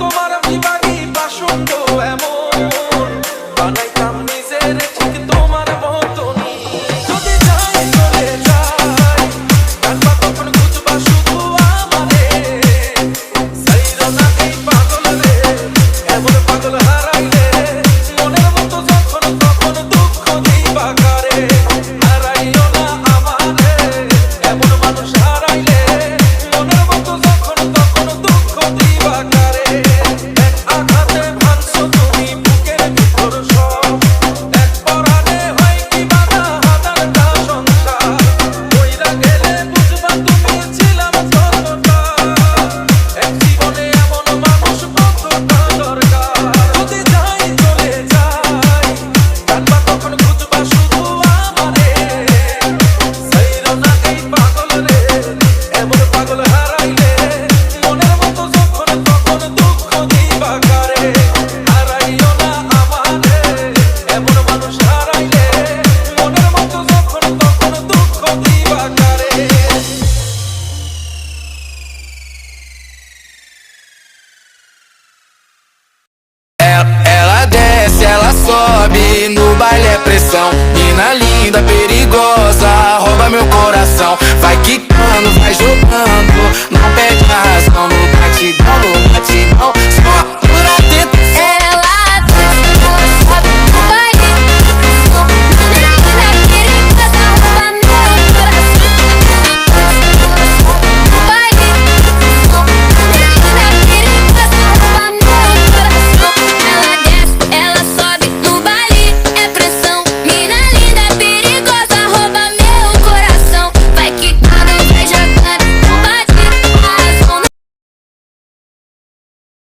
তোমার বিবাহী বাসন্ত এমন বানাইতাম নিজের ঠিক তোমার মতনই। যদি যাই চলে যাই কাটবা তখন খুঁজবা শুধু আমারে। সাইরা না এই পাগল রে এমন পাগল হারাইলে মনের মতো যখন তখন দুঃখ দিবা কারে। হারাইও না আমারে এমন মানুষ হারাইলে মনের মতো যখন তখন দুঃখ দিবা কারে। এক আঘাতে ভাঙছো তুমি বুকের ভিতর সব, এক পরাণে হয় কি বাধা হাজারটা সংসার। কইরা গেলে বুঝবা তুমি ছিলাম কতটা, এক জীবনে এমন মানুষ কতটা দরকার। যদি যাই চলে যাই কাটবা তখন খুঁজবা শুধু আমারে। সাইরা না এই পাগল রে এমন পাগল হারাইলে মনের মতো যখন তখন দুঃখ দিবা কারে। হারাইও না আমারে এমন মানুষ হারাইলে মনের মতো যখন তখন দুঃখ দিবা কারে। Ela desce, ela sobe, no baile é pressão. Mina linda, perigosa, rouba meu coração. Vai quicando, vai jogando, não perde a razão. No batidão,